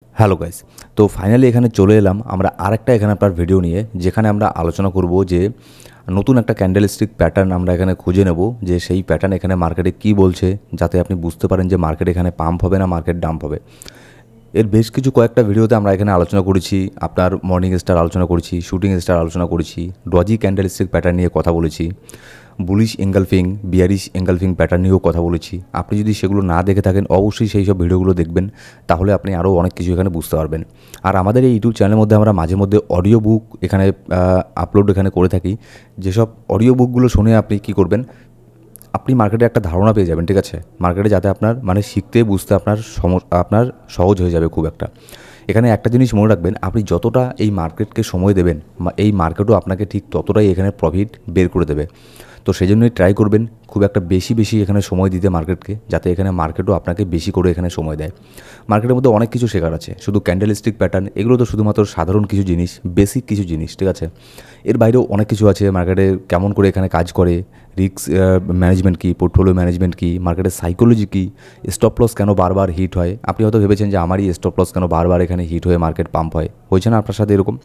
Hello guys. তো finally এখানে চলে এলাম আমরা আরেকটা এখানে আপনার ভিডিও নিয়ে, যেখানে আমরা আলোচনা করব যে নতুন একটা ক্যান্ডেলস্টিক প্যাটার্ন আমরা এখানে খুঁজে নেব, যে সেই প্যাটার্ন এখানে মার্কেটে কি বলছে, যাতে আপনি বুঝতে পারেন যে মার্কেট এখানে পাম্প হবে না মার্কেট ডাম্প হবে। এর বেশ কিছু কয়েকটা ভিডিওতে আমরা এখানে আলোচনা করেছি, আপনার মর্নিং স্টার আলোচনা করেছি, শুটিং স্টার আলোচনা করেছি, ডজি ক্যান্ডেলস্টিক প্যাটার্ন নিয়ে কথা বলেছি, bullish engulfing, bearish engulfing pattern নিয়েও কথা বলেছি। আপনি যদি সেগুলো না দেখে থাকেন অবশ্যই সেই সব ভিডিওগুলো দেখবেন, তাহলে আপনি আরও অনেক কিছু এখানে বুঝতে পারবেন। আর আমাদের এই ইউটিউব চ্যানেলের মধ্যে আমরা মাঝে মধ্যে অডিও বুক এখানে আপলোড এখানে করে থাকি। যেসব অডিও বুকগুলো শুনে আপনি কী করবেন, আপনি মার্কেটে একটা ধারণা পেয়ে যাবেন, ঠিক আছে? মার্কেটে যাতে আপনার শিখতে বুঝতে আপনার সহজ হয়ে যাবে খুব একটা। এখানে একটা জিনিস মনে রাখবেন, আপনি যতটা এই মার্কেটকে সময় দেবেন, এই মার্কেটও আপনাকে ঠিক ততটাই এখানে প্রফিট বের করে দেবে। তো সেই জন্যই ট্রাই করবেন খুব একটা বেশি এখানে সময় দিতে মার্কেটকে, যাতে এখানে মার্কেটও আপনাকে বেশি করে এখানে সময় দেয়। মার্কেটের মধ্যে অনেক কিছু শেখার আছে, শুধু ক্যান্ডেলস্টিক প্যাটার্ন এগুলো তো শুধুমাত্র সাধারণ কিছু জিনিস, বেসিক কিছু জিনিস, ঠিক আছে? এর বাইরেও অনেক কিছু আছে, মার্কেটে কেমন করে এখানে কাজ করে, রিস্ক ম্যানেজমেন্ট কী, পোর্টফোলিও ম্যানেজমেন্ট কী, মার্কেটের সাইকোলজি কী, স্টপ লস কেন বারবার হিট হয়। আপনি হয়তো ভেবেছেন যে আমারই স্টপ লস কেন বারবার এখানে হিট হয়ে মার্কেট পাম্প হয়, হয়েছে না আপনার সাথে এরকম?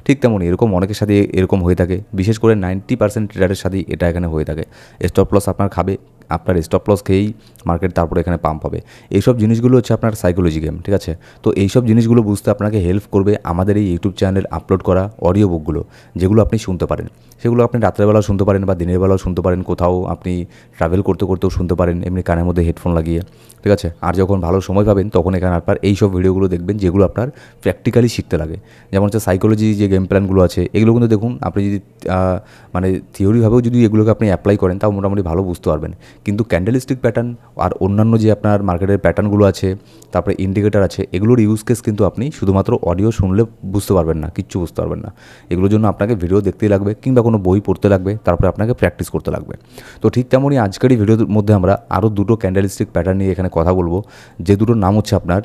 ঠিক তেমনই এরকম অনেকের সাথে এরকম হয়ে থাকে, বিশেষ করে 90% ট্রেডারের সাথেই এটা এখানে হয়ে থাকে। স্টপ লস আপনার খাবে, আপনার স্টপ লস খেয়েই মার্কেট তারপরে এখানে পাম্প হবে। এইসব জিনিসগুলো হচ্ছে আপনার সাইকোলজি গেম, ঠিক আছে? তো এইসব জিনিসগুলো বুঝতে আপনাকে হেল্প করবে আমাদের এই ইউটিউব চ্যানেল আপলোড করা অডিও বুকগুলো, যেগুলো আপনি শুনতে পারেন। সেগুলো আপনি রাত্রেবেলাও শুনতে পারেন বা দিনের বেলাও শুনতে পারেন, কোথাও আপনি ট্রাভেল করতে করতেও শুনতে পারেন, এমনি কানের মধ্যে হেডফোন লাগিয়ে, ঠিক আছে? আর যখন ভালো সময় পাবেন তখন এখানে আপনার এইসব ভিডিওগুলো দেখবেন, যেগুলো আপনার প্র্যাকটিক্যালি শিখতে লাগে। যেমন হচ্ছে সাইকোলজি যে গেম প্ল্যানগুলো আছে, এগুলো কিন্তু দেখুন আপনি যদি মানে থিওরিভাবেও যদি এগুলোকে আপনি অ্যাপ্লাই করেন, তাও মোটামুটি ভালো বুঝতে পারবেন। কিন্তু ক্যান্ডেলস্টিক প্যাটার্ন আর অন্যান্য যে আপনার মার্কেটের প্যাটার্নগুলো আছে, তারপরে ইন্ডিকেটার আছে, এগুলোর ইউজ কেস কিন্তু আপনি শুধুমাত্র অডিও শুনলে বুঝতে পারবেন না, কিচ্ছু বুঝতে পারবেন না। এগুলোর জন্য আপনাকে ভিডিও দেখতেই লাগবে, কিংবা কোনো বই পড়তে লাগবে, তারপরে আপনাকে প্র্যাকটিস করতে লাগবে। তো ঠিক তেমনই আজকের এই ভিডিওর মধ্যে আমরা আরও দুটো ক্যান্ডেলস্টিক প্যাটার্ন নিয়ে এখানে কথা বলবো, যে দুটোর নাম হচ্ছে আপনার,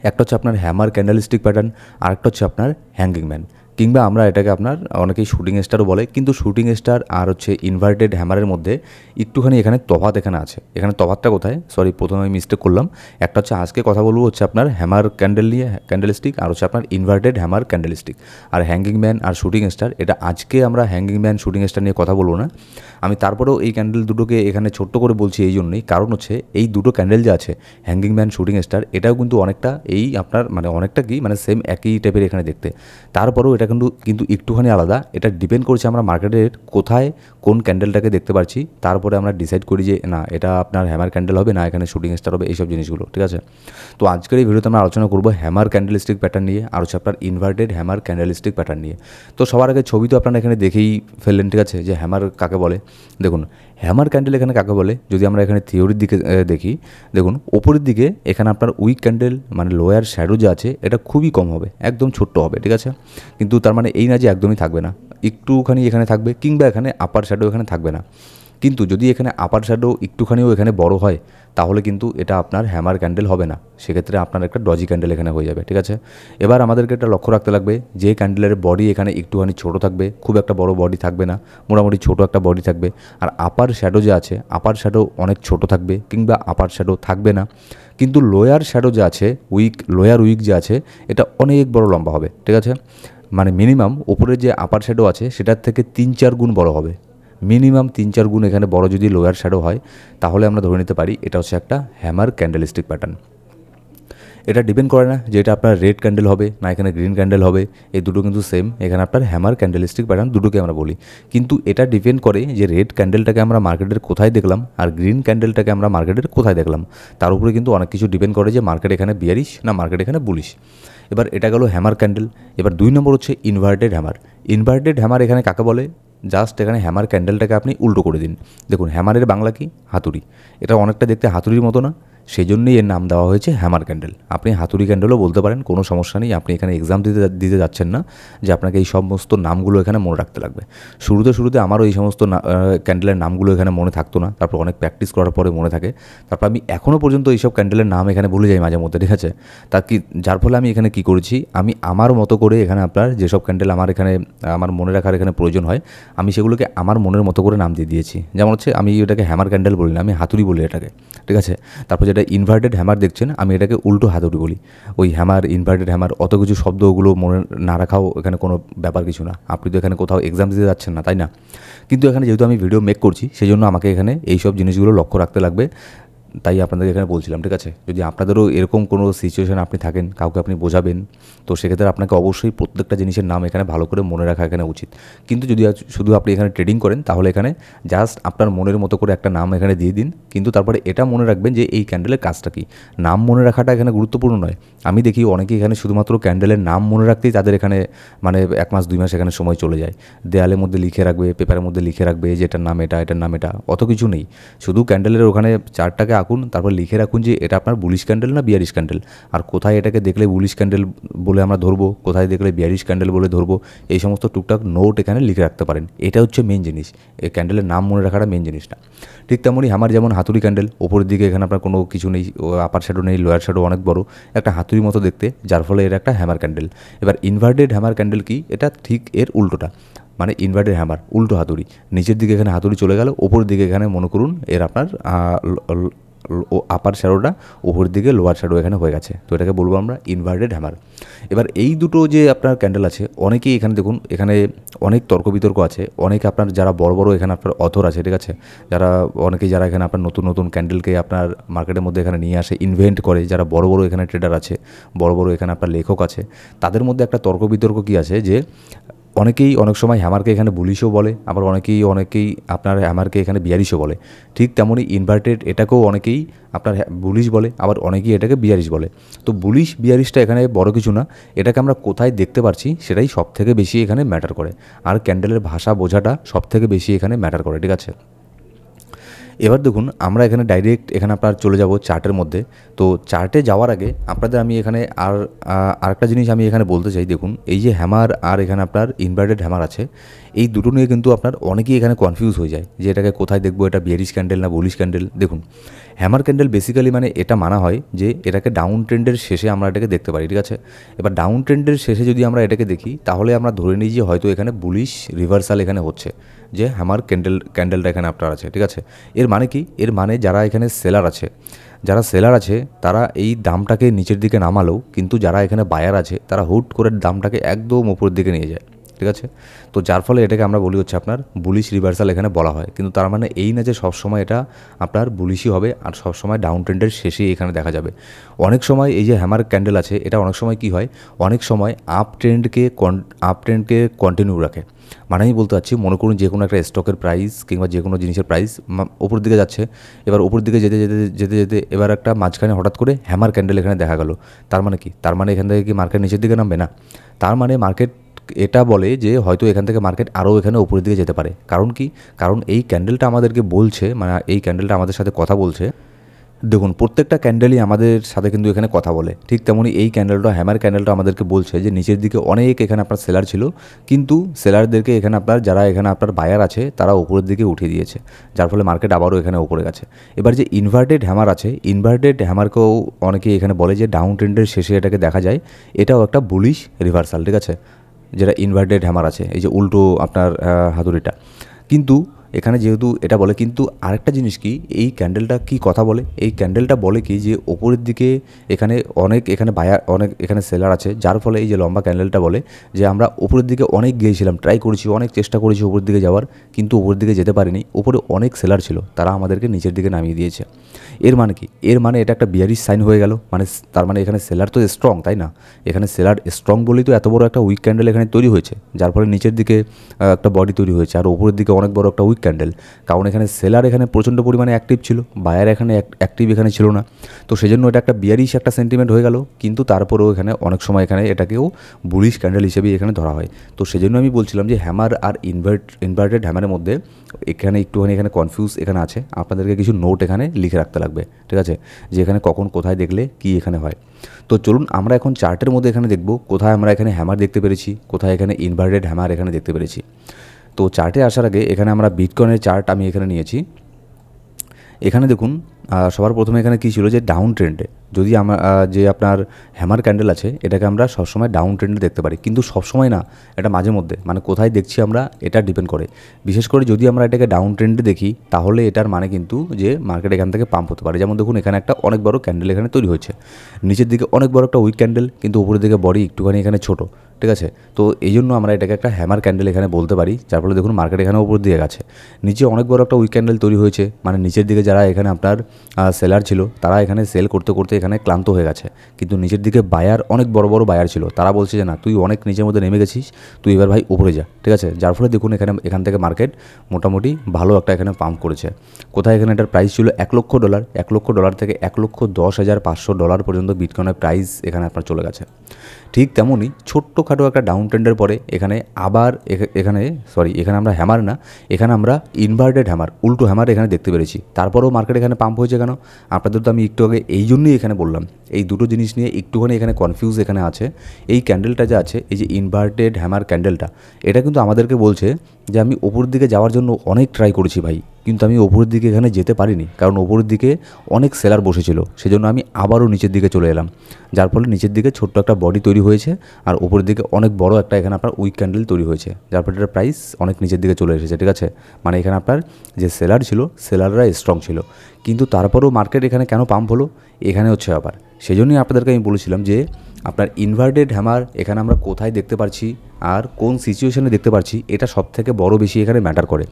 একটা হচ্ছে আপনার হ্যামার ক্যান্ডেলস্টিক প্যাটার্ন, আর একটা হচ্ছে আপনার হ্যাঙ্গিং ম্যান, কিংবা আমরা এটাকে আপনার অনেকেই শুটিং স্টারও বলে। কিন্তু শুটিং স্টার আর হচ্ছে ইনভার্টেড হ্যামারের মধ্যে একটুখানি এখানে তফাৎ এখানে আছে। এখানে তফাৎটা কোথায়, সরি প্রথমে আমি মিস্টেক করলাম। একটা হচ্ছে আজকে কথা বলবো হচ্ছে আপনার হ্যামার ক্যান্ডেল নিয়ে, ক্যান্ডেলস্টিক, আর হচ্ছে আপনার ইনভার্টেড হ্যামার ক্যান্ডেলস্টিক। আর হ্যাঙ্গিং ম্যান আর শুটিং স্টার, এটা আজকে আমরা হ্যাঙ্গিং ম্যান শুটিং স্টার নিয়ে কথা বলবো না। আমি তারপরেও এই ক্যান্ডেল দুটোকে এখানে ছোট্ট করে বলছি এই জন্যই, কারণ হচ্ছে এই দুটো ক্যান্ডেল যে আছে, হ্যাঙ্গিং ম্যান, শুটিং স্টার, এটাও কিন্তু অনেকটা এই আপনার অনেকটা কি সেম একই টাইপের এখানে দেখতে। তারপরেও এটা কিন্তু একটুখানি আলাদা। এটা ডিপেন্ড করছে আমরা মার্কেটের কোথায় কোন ক্যান্ডেলটাকে দেখতে পাচ্ছি, তারপরে আমরা ডিসাইড করি যে না এটা আপনার হ্যামার ক্যান্ডেল হবে, না এখানে শুটিং স্টার হবে, এইসব জিনিসগুলো, ঠিক আছে? তো আজকের এই ভিডিওতে আমরা আলোচনা করবো হ্যামার ক্যান্ডেলস্টিক প্যাটার্ন নিয়ে, আর হচ্ছে আপনার ইনভার্টেড হ্যামার ক্যান্ডেলস্টিক প্যাটার্ন নিয়ে। তো সবার আগে ছবি তো আপনারা এখানে দেখেই ফেললেন, ঠিক আছে, যে হ্যামার কাকে বলে। দেখুন হ্যামার ক্যান্ডেল এখানে কাকে বলে, যদি আমরা এখানে থিওরির দিকে দেখি, দেখুন ওপরের দিকে এখানে আপনার উইক ক্যান্ডেল লোয়ার শ্যাডো যে আছে, এটা খুবই কম হবে, একদম ছোট্ট হবে, ঠিক আছে? কিন্তু তার এই না যে একদমই থাকবে না, একটুখানি এখানে থাকবে, কিংবা এখানে আপার শ্যাডো এখানে থাকবে না। কিন্তু যদি এখানে আপার শ্যাডো একটুখানিও এখানে বড় হয়, তাহলে কিন্তু এটা আপনার হ্যামার ক্যান্ডেল হবে না, সেক্ষেত্রে আপনার একটা ডজি ক্যান্ডেল এখানে হয়ে যাবে, ঠিক আছে? এবার আমাদেরকে একটা লক্ষ্য রাখতে লাগবে, যে ক্যান্ডেলের বডি এখানে একটুখানি ছোটো থাকবে, খুব একটা বড় বডি থাকবে না, মোটামুটি ছোটো একটা বডি থাকবে। আর আপার শ্যাডো যে আছে, আপার শ্যাডো অনেক ছোট থাকবে, কিংবা আপার শ্যাডো থাকবে না। কিন্তু লোয়ার শ্যাডো যে আছে, লোয়ার উইক যে আছে, এটা অনেক বড় লম্বা হবে, ঠিক আছে? মিনিমাম ওপরের যে আপার শ্যাডো আছে সেটার থেকে 3-4 গুণ বড় হবে, মিনিমাম 3-4 গুণ এখানে বড় যদি লোয়ার শ্যাডো হয়, তাহলে আমরা ধরে নিতে পারি এটা হচ্ছে একটা হ্যামার ক্যান্ডেলস্টিক প্যাটার্ন। এটা ডিপেন্ড করে না যে এটা আপনার রেড ক্যান্ডেল হবে না এখানে গ্রিন ক্যান্ডেল হবে, এই দুটো কিন্তু সেম, এখানে আপনার হ্যামার ক্যান্ডেলস্টিক প্যাটার্ন দুটোকে আমরা বলি। কিন্তু এটা ডিপেন্ড করে যে রেড ক্যান্ডেলটাকে আমরা মার্কেটের কোথায় দেখলাম, আর গ্রিন ক্যান্ডেলটাকে আমরা মার্কেটের কোথায় দেখলাম, তার উপরে কিন্তু অনেক কিছু ডিপেন্ড করে যে মার্কেট এখানে বিয়ারিশ না মার্কেট এখানে বুলিশ। এবার এটা গেল হ্যামার ক্যান্ডেল। এবার 2 নম্বর হচ্ছে ইনভার্টেড হ্যামার। ইনভার্টেড হ্যামার এখানে কাকে বলে, জাস্ট এখানে হ্যামার ক্যান্ডেলটাকে আপনি উল্টো করে দিন। দেখুন হ্যামারের বাংলা কি, হাতুড়ি। এটা অনেকটা দেখতে হাতুড়ির মতো না, সেই জন্যই এর নাম দেওয়া হয়েছে হ্যামার ক্যান্ডেল। আপনি হাতুড়ি ক্যান্ডেলও বলতে পারেন, কোনো সমস্যা নেই। আপনি এখানে এক্সাম দিতে যাচ্ছেন না যে আপনাকে এই সমস্ত নামগুলো এখানে মনে রাখতে লাগবে। শুরুতে আমারও এই সমস্ত ক্যান্ডেলের নামগুলো এখানে মনে থাকতো না, তারপর অনেক প্র্যাকটিস করার পরে মনে থাকে। তারপর আমি এখনও পর্যন্ত এইসব ক্যান্ডেলের নাম এখানে ভুলে যাই মাঝে মধ্যে, ঠিক আছে? যার ফলে আমি এখানে কী করেছি, আমি আমার মতো করে এখানে আপনার যেসব ক্যান্ডেল আমার মনে রাখার এখানে প্রয়োজন হয়, আমি সেগুলোকে আমার মনের মতো করে নাম দিয়ে দিয়েছি। যেমন হচ্ছে আমি এটাকে হ্যামার ক্যান্ডেল বলি না, আমি হাতুড়ি বলি এটাকে, ঠিক আছে? তারপর যে যেটা ইনভার্টেড হ্যামার দেখছেন, আমি এটাকে উল্টো হাতুড়ি বলি। ওই হ্যামার, ইনভার্টেড হ্যামার, অত কিছু শব্দ ওগুলো মনে না রাখাও এখানে কোনো ব্যাপার কিছু না। আপনি তো এখানে কোথাও এক্সাম দিতে যাচ্ছেন না, তাই না? কিন্তু এখানে যেহেতু আমি ভিডিও মেক করছি, সেই জন্য আমাকে এখানে এই সব জিনিসগুলো লক্ষ্য রাখতে লাগবে। তাই আপনাদের এখানে বলছিলাম, ঠিক আছে? যদি আপনাদেরও এরকম কোনো সিচুয়েশান আপনি থাকেন, কাউকে আপনি বোঝাবেন, তো সেক্ষেত্রে আপনাকে অবশ্যই প্রত্যেকটা জিনিসের নাম এখানে ভালো করে মনে রাখা এখানে উচিত। কিন্তু যদি শুধু আপনি এখানে ট্রেডিং করেন, তাহলে এখানে জাস্ট আপনার মনের মতো করে একটা নাম এখানে দিয়ে দিন, কিন্তু তারপরে এটা মনে রাখবেন যে এই ক্যান্ডেলের কাজটা কী। নাম মনে রাখাটা এখানে গুরুত্বপূর্ণ নয়। আমি দেখি অনেকেই এখানে শুধুমাত্র ক্যান্ডেলের নাম মনে রাখতেই তাদের এখানে মানে 1 মাস 2 মাস এখানে সময় চলে যায়। দেয়ালের মধ্যে লিখে রাখবে, পেপারের মধ্যে লিখে রাখবে যে এটার নাম এটা, এটার নাম এটা, অত কিছু নেই। শুধু ক্যান্ডেলের ওখানে চার্টটাকে আঁকুন, তারপর লিখে রাখুন যে এটা আপনার বুলিশ ক্যান্ডেল না বিয়ারিশ ক্যান্ডেল, আর কোথায় এটাকে দেখলে বুলিশ ক্যান্ডেল বলে আমরা ধরবো, কোথায় দেখলে বিয়ারিশ ক্যান্ডেল বলে ধরবো, এই সমস্ত টুকটাক নোট এখানে লিখে রাখতে পারেন। এটা হচ্ছে মেন জিনিস, এই ক্যান্ডেলের নাম মনে রাখাটা মেন জিনিসটা। ঠিক তেমনই আমার যেমন হাতুড়ি ক্যান্ডেল, ওপরের দিকে এখানে আপনার কোনো কিছু নেই, আপার শ্যাডো নেই, লোয়ার শ্যাডো অনেক বড়, একটা হাতুড়ির মতো দেখতে, যার ফলে এর একটা হ্যামার ক্যান্ডেল। এবার ইনভার্টেড হ্যামার ক্যান্ডেল কি? এটা ঠিক এর উল্টোটা, মানে ইনভার্টেড হ্যামার উল্টো হাতুড়ি। নিচের দিকে এখানে হাতুড়ি চলে গেল, ওপরের দিকে এখানে মনে করুন এর আপনার আপার শ্যাডোটা ওপরের দিকে লোয়ার শ্যাডো এখানে হয়ে গেছে, তো এটাকে বলবো আমরা ইনভার্টেড হ্যামার। এবার এই দুটো যে আপনার ক্যান্ডেল আছে, অনেকেই এখানে দেখুন এখানে অনেক তর্ক বিতর্ক আছে, অনেকে আপনার যারা বড় বড় এখানে আপনার অথর আছে, ঠিক আছে, যারা এখানে আপনার নতুন নতুন ক্যান্ডেলকে আপনার মার্কেটের মধ্যে এখানে নিয়ে আসে, ইনভেন্ট করে, যারা বড় বড় এখানে ট্রেডার আছে, বড় বড় এখানে আপনার লেখক আছে, তাদের মধ্যে একটা তর্ক বিতর্ক কী আছে যে অনেকেই অনেক সময় হ্যামারকে এখানে বুলিশও বলে, আবার অনেকেই আপনার হ্যামারকে এখানে বিয়ারিশও বলে। ঠিক তেমনই ইনভার্টেড এটাকেও অনেকেই আপনার বুলিশ বলে, আবার অনেকেই এটাকে বিয়ারিশ বলে। তো বুলিশ বিয়ারিশটা এখানে বড় কিছু না, এটাকে আমরা কোথায় দেখতে পারছি সেটাই সবথেকে বেশি এখানে ম্যাটার করে, আর ক্যান্ডেলের ভাষা বোঝাটা সবথেকে বেশি এখানে ম্যাটার করে, ঠিক আছে? এবার দেখুন আমরা এখানে ডাইরেক্ট এখানে আপনার চলে যাব চার্টের মধ্যে। তো চার্টে যাওয়ার আগে আপনাদের আমি এখানে আরেকটা জিনিস আমি এখানে বলতে চাই। দেখুন এই যে হ্যামার আর এখানে আপনার ইনভার্টেড হ্যামার আছে, এই দুটো নিয়ে কিন্তু আপনার অনেকেই এখানে কনফিউজ হয়ে যায় যে এটাকে কোথায় দেখবো, এটা বিয়ারিশ ক্যান্ডেল না বুলিশ ক্যান্ডেল। দেখুন হ্যামার ক্যান্ডেল বেসিক্যালি মানে এটা মানা হয় যে এটাকে ডাউন ট্রেন্ডের শেষে আমরা এটাকে দেখতে পারি, ঠিক আছে? এবার ডাউন ট্রেন্ডের শেষে যদি আমরা এটাকে দেখি, তাহলে আমরা ধরে নিই যে হয়তো এখানে বুলিশ রিভার্সাল এখানে হচ্ছে, যে হ্যামার ক্যান্ডেলটা এখানে আপনার আছে, ঠিক আছে? এর মানে কি? এর মানে যারা এখানে সেলার আছে তারা এই দামটাকে নিচের দিকে নামালো, কিন্তু যারা এখানে বায়ার আছে তারা হুট করে দামটাকে একদম উপরের দিকে নিয়ে যায়, ঠিক আছে? তো যার ফলে এটাকে আমরা বলি হচ্ছে আপনার বুলিশ রিভার্সাল এখানে বলা হয়। কিন্তু তার মানে এই না যে সবসময় এটা আপনার বুলিশই হবে আর সবসময় ডাউন ট্রেন্ডের শেষেই এখানে দেখা যাবে। অনেক সময় এই যে হ্যামার ক্যান্ডেল আছে, এটা অনেক সময় কি হয়, অনেক সময় আপ ট্রেন্ডকে কন্টিনিউ রাখে। মানে আমি বলতে চাচ্ছি, মনে করুন যে কোনো একটা স্টকের প্রাইস কিংবা যে কোনো জিনিসের প্রাইস উপর দিকে যাচ্ছে, এবার উপর দিকে যেতে যেতে যেতে যেতে এবার একটা মাঝখানে হঠাৎ করে হ্যামার ক্যান্ডেল এখানে দেখা গেল। তার মানে কি? তার মানে এখান থেকে কি মার্কেট নিচের দিকে নামবে না? তার মানে মার্কেট এটা বলে যে হয়তো এখান থেকে মার্কেট আরও এখানে উপরের দিকে যেতে পারে। কারণ কি? কারণ এই ক্যান্ডেলটা আমাদেরকে বলছে, মানে এই ক্যান্ডেলটা আমাদের সাথে কথা বলছে। দেখুন প্রত্যেকটা ক্যান্ডেলই আমাদের সাথে কিন্তু এখানে কথা বলে। ঠিক তেমনই এই ক্যান্ডেলটা, হ্যামার ক্যান্ডেলটা আমাদেরকে বলছে যে নিচের দিকে অনেক এখানে আপনার সেলার ছিল, কিন্তু সেলারদেরকে এখানে আপনার যারা এখানে আপনার বায়ার আছে তারা উপরের দিকে উঠিয়ে দিয়েছে, যার ফলে মার্কেট আবারও এখানে উপরে গেছে। এবার যে ইনভার্টেড হ্যামার আছে, ইনভার্টেড হ্যামারকেও অনেকেই এখানে বলে যে ডাউন ট্রেন্ডের শেষে এটাকে দেখা যায়, এটাও একটা বুলিশ রিভার্সাল, ঠিক আছে? যেটা ইনভার্টেড হ্যামার আছে, এই যে উল্টো আপনার হাতুড়িটা। কিন্তু এখানে যেহেতু এটা বলে, কিন্তু আরেকটা জিনিস কি, এই ক্যান্ডেলটা কি কথা বলে, এই ক্যান্ডেলটা বলে কি যে ওপরের দিকে এখানে অনেক এখানে বায়ার, অনেক এখানে সেলার আছে, যার ফলে এই যে লম্বা ক্যান্ডেলটা বলে যে আমরা উপরের দিকে অনেক গিয়েছিলাম, ট্রাই করেছি, অনেক চেষ্টা করেছি উপরের দিকে যাওয়ার, কিন্তু উপরের দিকে যেতে পারিনি, উপরে অনেক সেলার ছিল, তারা আমাদেরকে নিচের দিকে নামিয়ে দিয়েছে। এর মানে কি? এর মানে এটা একটা বিয়ারিশ সাইন হয়ে গেল, মানে তার মানে এখানে সেলার তো স্ট্রং, তাই না? এখানে সেলার স্ট্রং বলেই তো এত বড় একটা উইক ক্যান্ডেল এখানে তৈরি হয়েছে, যার ফলে নিচের দিকে একটা বডি তৈরি হয়েছে, আর উপরের দিকে অনেক বড় একটা উইক ক্যান্ডেল। কারণ এখানে সেলার এখানে প্রচণ্ড পরিমাণে অ্যাক্টিভ ছিল, বায়ার এখানে অ্যাক্টিভ এখানে ছিল না, তো সেজন্য এটা একটা বিয়ারিশ একটা সেন্টিমেন্ট হয়ে গেল। কিন্তু তারপরেও এখানে অনেক সময় এখানে এটাকেও বুলিশ ক্যান্ডেল হিসেবেই এখানে ধরা হয়। তো সেজন্য আমি বলছিলাম যে হ্যামার আর ইনভার্টেড হ্যামারের মধ্যে এখানে একটুখানি এখানে কনফিউজ এখানে আছে, আপনাদেরকে কিছু নোট এখানে লিখে রাখতে লাগবে, ঠিক আছে? যে এখানে কখন কোথায় দেখলে কি এখানে হয়। তো চলুন আমরা এখন চার্টের মধ্যে এখানে দেখব কোথায় আমরা এখানে হ্যামার দেখতে পেরেছি, কোথায় এখানে ইনভার্টেড হ্যামার এখানে দেখতে পেরেছি। তো চার্টে আসার আগে এখানে আমরা বিটকয়েনের চার্ট আমি এখানে নিয়েছি। এখানে দেখুন সবার প্রথমে এখানে কী ছিল যে ডাউন ট্রেন্ডে যদি আমরা যে আপনার হ্যামার ক্যান্ডেল আছে এটাকে আমরা সবসময় ডাউন ট্রেন্ডে দেখতে পারি, কিন্তু সবসময় না, এটা মাঝে মধ্যে, মানে কোথায় দেখছি আমরা এটা ডিপেন্ড করে। বিশেষ করে যদি আমরা এটাকে ডাউন ট্রেন্ডে দেখি তাহলে এটার মানে কিন্তু যে মার্কেট এখান থেকে পাম্প হতে পারে। যেমন দেখুন এখানে একটা অনেক বড় ক্যান্ডেল এখানে তৈরি হয়েছে, নিচের দিকে অনেক বড় একটা উইক ক্যান্ডেল, কিন্তু উপরের দিকে বডি একটুখানি এখানে ছোট, ঠিক আছে। তো এই জন্য আমরা এটাকে একটা হ্যামার ক্যান্ডেল এখানে বলতে পারি, যার ফলে দেখুন মার্কেট এখানে উপর দিয়ে গেছে, নিচে অনেক বড় একটা উইক ক্যান্ডেল তৈরি হয়েছে, মানে নিচের দিকে যারা এখানে আপনার সেলার ছিল তারা এখানে সেল করতে করতে এখানে ক্লান্ত হয়ে গেছে, কিন্তু নিচের দিকে বায়ার অনেক বড় বড় বায়ার ছিল, তারা বলছে যে না তুই অনেক নিচের মধ্যে নেমে গেছিস, তুই এবার ভাই উপরে যা, ঠিক আছে। যার ফলে দেখুন এখান থেকে মার্কেট মোটামুটি ভালো একটা এখানে পাম্প করেছে। কোথায় এখানে এটার প্রাইস ছিল $1,00,000, $1,00,000 থেকে $1,10,500 পর্যন্ত বিটকয়েনের প্রাইস এখানে আপনার চলে গেছে। ঠিক তেমনই ছোট্টখাটো একটা ডাউন ট্রেন্ডের পরে এখানে আবার এখানে আমরা হ্যামার না, এখানে আমরা ইনভার্টেড হ্যামার, উল্টো হ্যামার এখানে দেখতে পেরেছি। তারপরেও মার্কেট এখানে পাম্প হয়েছে কেন? আপনাদের তো আমি একটু আগে এই জন্যই এখানে বললাম, এই দুটো জিনিস নিয়ে একটুখানি এখানে কনফিউজ এখানে আছে। এই ক্যান্ডেলটা যে আছে, এই যে ইনভার্টেড হ্যামার ক্যান্ডেলটা, এটা কিন্তু আমাদেরকে বলছে যে আমি ওপরের দিকে যাওয়ার জন্য অনেক ট্রাই করেছি ভাই, কিন্তু আমি ওপরের দিকে এখানে যেতে পারিনি, কারণ ওপরের দিকে অনেক সেলার বসেছিল, সেজন্য আমি আবারও নিচের দিকে চলে এলাম, যার ফলে নিচের দিকে ছোট্ট একটা বডি তৈরি হয়েছে আর ওপরের দিকে অনেক বড় একটা এখানে আপনার উইক ক্যান্ডেল তৈরি হয়েছে, যার ফলে এটার প্রাইস অনেক নিচের দিকে চলে এসেছে, ঠিক আছে। মানে এখানে আপনার যে সেলার ছিল, সেলাররা স্ট্রং ছিল, কিন্তু তারপরেও মার্কেট এখানে কেন পাম্প হলো এখানে হচ্ছে আবার, সেজন্যই আপনাদেরকে আমি বলেছিলাম যে আপনার ইনভার্টেড হ্যামার এখানে আমরা কোথায় দেখতে পাচ্ছি আর কোন সিচুয়েশনে দেখতে পাচ্ছি, এটা সবথেকে বড় বেশি এখানে ম্যাটার করে।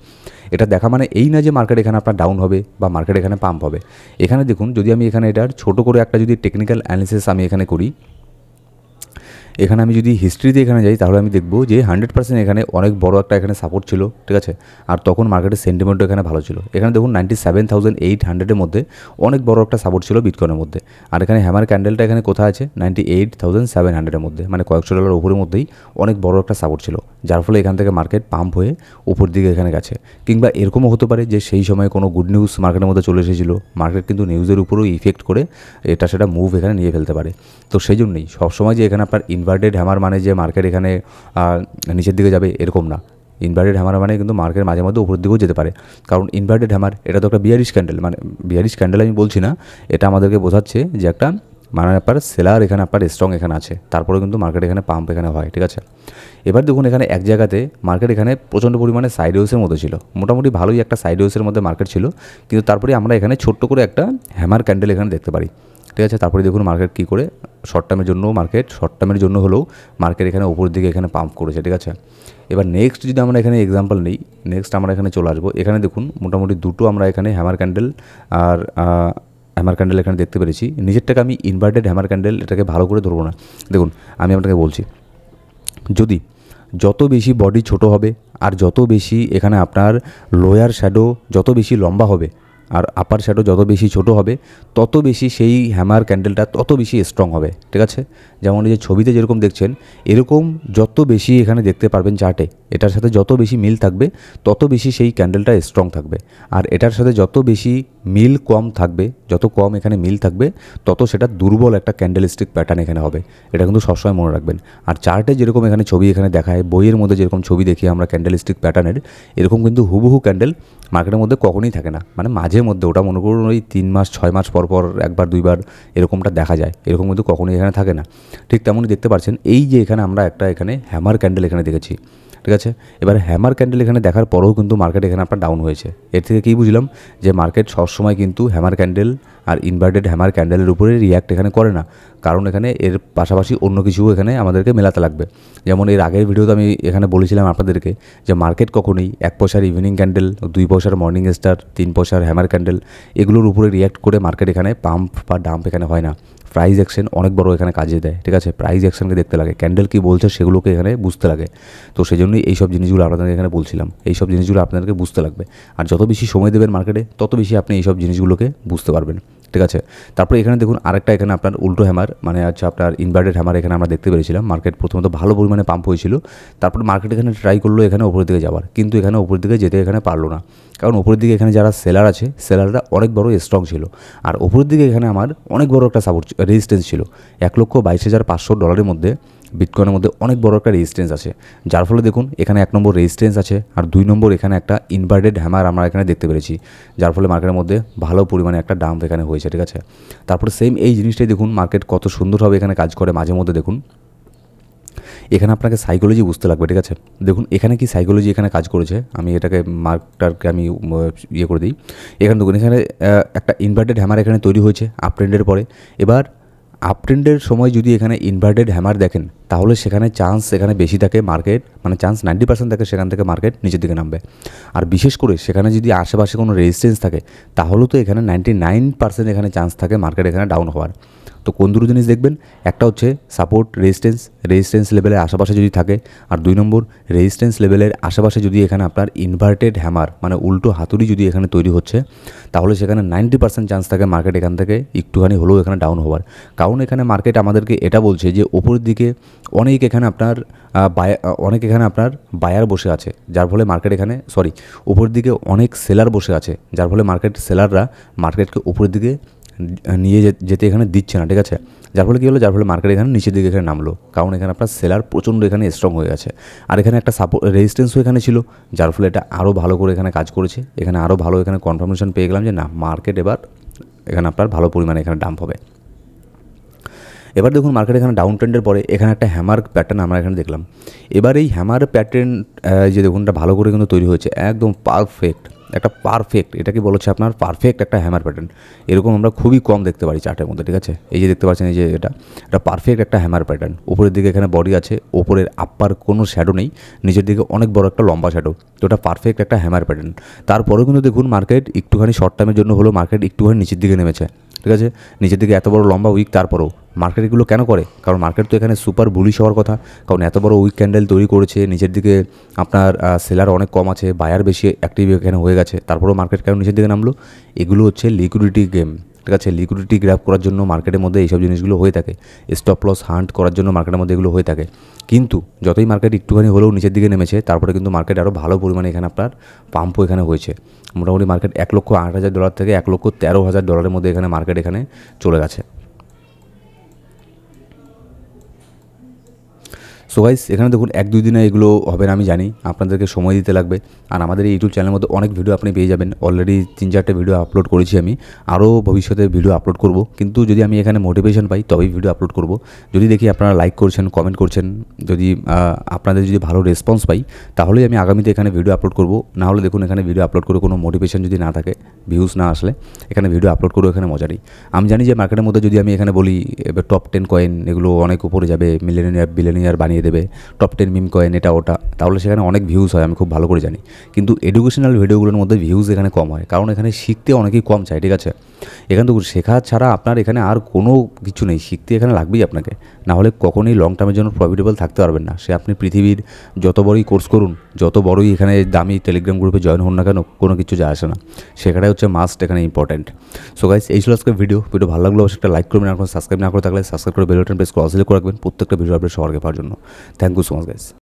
এটা দেখা মানে এই না যে মার্কেট এখানে আপনার ডাউন হবে বা মার্কেট এখানে পাম্প হবে। এখানে দেখুন যদি আমি এখানে এটার ছোটো করে একটা যদি টেকনিক্যাল অ্যানালিসিস আমি এখানে করি, এখানে আমি যদি হিস্ট্রিতে এখানে যাই তাহলে আমি দেখব যে 100% এখানে অনেক বড় একটা এখানে সাপোর্ট ছিল, ঠিক আছে। আর তখন মার্কেটের সেন্টিমেন্টও এখানে ভালো ছিল। এখানে দেখুন 97,800-এর মধ্যে অনেক বড় একটা সাপোর্ট ছিল বিটকয়েনের মধ্যে, আর এখানে হ্যামার ক্যান্ডেলটা এখানে কোথায় আছে 98,700-এর মধ্যে, মানে কয়েকশো ডলার উপরের মধ্যেই অনেক বড় একটা সাপোর্ট ছিল, যার ফলে এখান থেকে মার্কেট পাম্প হয়ে উপর দিকে এখানে গেছে। কিংবা এরকমও হতে পারে যে সেই সময় কোনো গুড নিউজ মার্কেটের মধ্যে চলে এসেছিলো, মার্কেট কিন্তু নিউজের উপরেও ইফেক্ট করে এটা সেটা মুভ এখানে নিয়ে ফেলতে পারে। তো সেই জন্যই সবসময় যে এখানে আপনার ইনভার্টেড হ্যামার মানে যে মার্কেট এখানে নিচের দিকে যাবে এরকম না। ইনভার্টেড হ্যামার মানে কিন্তু মার্কেট মাঝে মধ্যে উপরের দিকেও যেতে পারে, কারণ ইনভার্টেড হ্যামার এটা তো একটা বিয়ারিশ ক্যান্ডেল, মানে বিয়ারিশ ক্যান্ডেল আমি বলছি না, এটা আমাদেরকে বোঝাচ্ছে যে একটা মানে আপনার সেলার এখানে আপনার স্ট্রং এখানে আছে, তারপরে কিন্তু মার্কেট এখানে পাম্প এখানে হয়, ঠিক আছে। এবার দেখুন এখানে এক জায়গাতে মার্কেট এখানে প্রচণ্ড পরিমাণে সাইডওয়েসের মধ্যে ছিল, মোটামুটি ভালোই একটা সাইডওয়েসের মধ্যে মার্কেট ছিল, কিন্তু তারপরে আমরা এখানে ছোট্ট করে একটা হ্যামার ক্যান্ডেল এখানে দেখতে পারি, ঠিক আছে। তারপরে দেখুন মার্কেট কী করে শর্ট টার্মের জন্য হলেও মার্কেট এখানে উপর দিকে এখানে পাম্প করেছে, ঠিক আছে। এবার নেক্সট যদি আমরা এখানে এক্সাম্পল নিই, নেক্সট আমরা এখানে চলে আসবো। এখানে দেখুন মোটামুটি দুটো আমরা এখানে হ্যামার ক্যান্ডেল আর হ্যামার ক্যান্ডেল এখানে দেখতে পেরেছি। নিজেরটাকে আমি ইনভার্টেড হ্যামার ক্যান্ডেল এটাকে ভালো করে ধরবো না। দেখুন আমি আপনাকে বলছি, যদি যত বেশি বডি ছোট হবে আর যত বেশি এখানে আপনার লোয়ার শ্যাডো যত বেশি লম্বা হবে আর আপার শ্যাডো যত বেশি ছোট হবে, তত বেশি সেই হ্যামার ক্যান্ডেলটা তত বেশি স্ট্রং হবে, ঠিক আছে। যেমন এই যে ছবিতে যেরকম দেখছেন এরকম যত বেশি এখানে দেখতে পারবেন চার্টে, এটার সাথে যত বেশি মিল থাকবে তত বেশি সেই ক্যান্ডেলটা স্ট্রং থাকবে, আর এটার সাথে যত বেশি মিল কম থাকবে, যত কম এখানে মিল থাকবে তত সেটা দুর্বল একটা ক্যান্ডেলস্টিক প্যাটার্ন এখানে হবে, এটা কিন্তু সবসময় মনে রাখবেন। আর চার্টে যেরকম এখানে ছবি এখানে দেখায়, বইয়ের মধ্যে যেরকম ছবি দেখি আমরা ক্যান্ডেলস্টিক প্যাটার্নের, এরকম কিন্তু হুবহু ক্যান্ডেল মার্কেটের মধ্যে কখনোই থাকে না, মানে মাঝে মধ্যে, ওটা মনে করুন ওই 3 মাস 6 মাস পর পর একবার দুইবার এরকমটা দেখা যায়, এরকম কিন্তু কখনোই এখানে থাকে না। ঠিক তেমনই দেখতে পাচ্ছেন এই যে এখানে আমরা একটা এখানে হ্যামার ক্যান্ডেল এখানে দেখেছি, ঠিক আছে। এবার হ্যামার ক্যান্ডেল এখানে দেখার পরেও কিন্তু মার্কেট এখানে আপনার ডাউন হয়েছে। এর থেকে কী বুঝলাম যে মার্কেট সবসময় কিন্তু হ্যামার ক্যান্ডেল আর ইনভার্টেড হ্যামার ক্যান্ডেলের উপরে রিয়্যাক্ট এখানে করে না, কারণ এখানে এর পাশাপাশি অন্য কিছুও এখানে আমাদেরকে মেলাতে লাগবে। যেমন এর আগের ভিডিওতে আমি এখানে বলেছিলাম আপনাদেরকে যে মার্কেট কখনোই 1 পয়সার ইভিনিং ক্যান্ডেল, 2 পয়সার মর্নিং স্টার, 3 পয়সার হ্যামার ক্যান্ডেল এগুলোর উপরে রিয়্যাক্ট করে মার্কেট এখানে পাম্প বা ডাম্প এখানে হয় না। প্রাইস অ্যাকশন অনেক বড় এখানে কাজে দেয়, ঠিক আছে। প্রাইস অ্যাকশনকে দেখতে লাগে, ক্যান্ডেল কী বলছে সেগুলোকে এখানে বুঝতে লাগে। তো সেই জন্যই এইসব জিনিসগুলো আপনাদেরকে এখানে বলছিলাম, এইসব জিনিসগুলো আপনাদেরকে বুঝতে লাগবে। আর যত বেশি সময় দেবেন মার্কেটে তত বেশি আপনি এইসব জিনিসগুলোকে বুঝতে পারবেন, ঠিক আছে। তারপরে এখানে দেখুন আরেকটা এখানে আপনার উল্টো হ্যামার মানে হচ্ছে আপনার ইনভার্টেড হ্যামার এখানে আমরা দেখতে পেরেছিলাম। মার্কেট প্রথমত ভালো পরিমাণে পাম্প হয়েছিল, তারপর মার্কেট এখানে ট্রাই করলো এখানে উপরের দিকে যাওয়ার, কিন্তু এখানে উপরের দিকে যেতে এখানে পারলো না, কারণ উপরের দিকে এখানে যারা সেলার আছে সেলাররা অনেক বড় স্ট্রং ছিল, আর উপরের দিকে এখানে আমার অনেক বড় একটা সাপোর্ট রেজিস্ট্যান্স ছিল $1,22,500 মধ্যে বিটকয়েনের মধ্যে অনেক বড় একটা রেজিস্ট্যান্স আছে, যার ফলে দেখুন এখানে 1 নম্বর রেজিস্ট্যান্স আছে, আর 2 নম্বর এখানে একটা ইনভার্টেড হ্যামার আমরা এখানে দেখতে পেরেছি, যার ফলে মার্কেটের মধ্যে ভালো পরিমাণে একটা ডাম্প এখানে হয়েছে, ঠিক আছে। তারপরে সেম এই জিনিসটাই দেখুন মার্কেট কত সুন্দরভাবে এখানে কাজ করে মাঝে মধ্যে। দেখুন এখানে আপনাকে সাইকোলজি বুঝতে লাগবে, ঠিক আছে। দেখুন এখানে কি সাইকোলজি এখানে কাজ করেছে, আমি এটাকে মার্কটাকে আমি ইয়ে করে দিই। এখানে দেখুন এখানে একটা ইনভার্টেড হ্যামার এখানে তৈরি হয়েছে আপ ট্রেন্ডের পরে। এবার আপ ট্রেন্ডের সময় যদি এখানে ইনভার্টেড হ্যামার দেখেন, তাহলে সেখানে চান্স এখানে বেশি থাকে মার্কেট, মানে চান্স 90% থাকে সেখান থেকে মার্কেট নিচের দিকে নামবে। আর বিশেষ করে সেখানে যদি আশেপাশে কোনো রেজিস্ট্যান্স থাকে, তাহলে তো এখানে 99% এখানে চান্স থাকে মার্কেট এখানে ডাউন হওয়ার। তো কোন দুটো জিনিস দেখবেন, একটা হচ্ছে সাপোর্ট রেজিস্ট্যান্স লেভেলের আশেপাশে যদি থাকে, আর 2 নম্বর রেজিস্ট্যান্স লেভেলের আশেপাশে যদি এখানে আপনার ইনভার্টেড হ্যামার মানে উল্টো হাতুড়ি যদি এখানে তৈরি হচ্ছে, তাহলে সেখানে 90% চান্স থাকে মার্কেট এখান থেকে একটুখানি হলেও এখানে ডাউন হওয়ার। কারণ এখানে মার্কেট আমাদেরকে এটা বলছে যে ওপরের দিকে অনেক এখানে আপনার বায়ার বসে আছে, যার ফলে মার্কেট এখানে উপরের দিকে অনেক সেলার বসে আছে, যার ফলে সেলাররা মার্কেটকে উপরের দিকে নিয়ে যেতে এখানে দিচ্ছে না, ঠিক আছে। যার ফলে কী হলো, যার ফলে মার্কেট এখানে নিচের দিকে এখানে নামলো, কারণ এখানে আপনার সেলার প্রচণ্ড এখানে স্ট্রং হয়ে গেছে। আর এখানে একটা রেজিস্ট্যান্সও এখানে ছিল, যার ফলে এটা আরও ভালো করে এখানে কাজ করেছে। এখানে আরও ভালো এখানে কনফার্মেশন পেয়ে গেলাম যে না, মার্কেট এবার এখানে আপনার ভালো পরিমাণে এখানে ডাম্প হবে। এবার দেখুন মার্কেট এখানে ডাউন ট্রেন্ডের পরে এখানে একটা হ্যামার প্যাটার্ন আমরা এখানে দেখলাম। এবার এই হ্যামার প্যাটার্ন যে দেখুন এটা ভালো করে কিন্তু তৈরি হয়েছে, একদম পারফেক্ট, এটাকে বলা হচ্ছে আপনার পারফেক্ট একটা হ্যামার প্যাটার্ন। এরকম আমরা খুবই কম দেখতে পারি চার্টের মধ্যে, ঠিক আছে। এই যে দেখতে পাচ্ছেন, এই যে এটা পারফেক্ট একটা হ্যামার প্যাটার্ন। উপরের দিকে এখানে বডি আছে, ওপরের আপ্পার কোনো শ্যাডো নেই, নিচের দিকে অনেক বড় একটা লম্বা শ্যাডো, তো এটা পারফেক্ট একটা হ্যামার প্যাটার্ন। তারপরেও কিন্তু দেখুন মার্কেট একটুখানি শর্ট টাইমের জন্য হলো মার্কেট একটুখানি নিচের দিকে নেমেছে, ঠিক আছে। নিচের দিকে এত বড় লম্বা উইক, তারপরেও মার্কেট এগুলো কেন করে? কারণ মার্কেট তো এখানে সুপার বুলিশ হওয়ার কথা, কারণ এত বড় উইক ক্যান্ডেল তৈরি করেছে, নিচের দিকে আপনার সেলার অনেক কম আছে, বায়ার বেশি অ্যাক্টিভ এখানে হয়ে গেছে, তারপরেও মার্কেট কেন নিচের দিকে নামলো? এগুলো হচ্ছে লিকুইডিটি গেম, ঠিক আছে। লিকুইডিটি গ্র্যাব করার জন্য মার্কেটের মধ্যে এইসব জিনিসগুলো হয়ে থাকে, স্টপ লস হান্ট করার জন্য মার্কেটের মধ্যে এগুলো হয়ে থাকে। কিন্তু যতই মার্কেট একটুখানি হলেও নিচের দিকে নেমেছে, তারপরে কিন্তু মার্কেট আরও ভালো পরিমাণে এখানে আপনার পাম্পও এখানে হয়েছে। মোটামুটি মার্কেট $1,08,000 থেকে $1,13,000 মধ্যে এখানে মার্কেট এখানে চলে গেছে। সো গাইস, এখানে দেখুন 1-2 দিনে এগুলো হবে না আমি জানি, আপনাদেরকে সময় দিতে লাগবে। আর আমাদের এই ইউটিউব চ্যানেলের মধ্যে অনেক ভিডিও আপনি পেয়ে যাবেন, অলরেডি 3-4টে ভিডিও আপলোড করেছি আমি, আরও ভবিষ্যতে ভিডিও আপলোড করব। কিন্তু যদি আমি এখানে মোটিভেশন পাই তবেই ভিডিও আপলোড করব। যদি দেখি আপনারা লাইক করছেন, কমেন্ট করছেন, যদি আপনাদের যদি ভালো রেসপন্স পাই, তাহলেই আমি আগামীতে এখানে ভিডিও আপলোড করব। না হলে দেখুন এখানে ভিডিও আপলোড করে কোনো মোটিভেশন যদি না থাকে, ভিউজ না আসলে এখানে ভিডিও আপলোড করবো এখানে মজা নেই। আমি জানি যে মার্কেটের মধ্যে যদি আমি এখানে বলি এবার টপ 10 কয়েন এগুলো অনেক উপরে যাবে, বিলিয়নিয়ার বানিয়ে দেবে, টপ 10 মিম কয়েন এটা ওটা, তাহলে সেখানে অনেক ভিউজ হয়, আমি খুব ভালো করে জানি। কিন্তু এডুকেশনাল ভিডিওগুলোর মধ্যে ভিউজ এখানে কম হয়, কারণ এখানে শিখতে অনেকেই কম চায়, ঠিক আছে। এখান থেকে শেখা ছাড়া আপনার এখানে আর কোনো কিছু নেই, শিখতে এখানে লাগবেই আপনাকে, না হলে কখনোই লং টার্মের জন্য প্রফিটেবল থাকতে পারবেন না। সে আপনি পৃথিবীর যত বড়ই কোর্স করুন, যত বড়ই এখানে দামি টেলিগ্রাম গ্রুপে জয়েন হন না কেন, কোনো কিছু যায় আসে না, শেখাটাই হচ্ছে মাস্ট এখানে ইম্পর্টেন্ট। সো গাইস, এই ছিল আজকের ভিডিও ভালো লাগলো অবশ্যই একটা লাইক করবেন, আর সাবস্ক্রাইব না করে থাকলে সাবস্ক্রাইব করে বেল বাটন প্রেস করে অল সিলেক্ট করে রাখবেন প্রত্যেকটা ভিডিও আপডেট সবার আগে পাওয়ার জন্য। Thank you so much guys.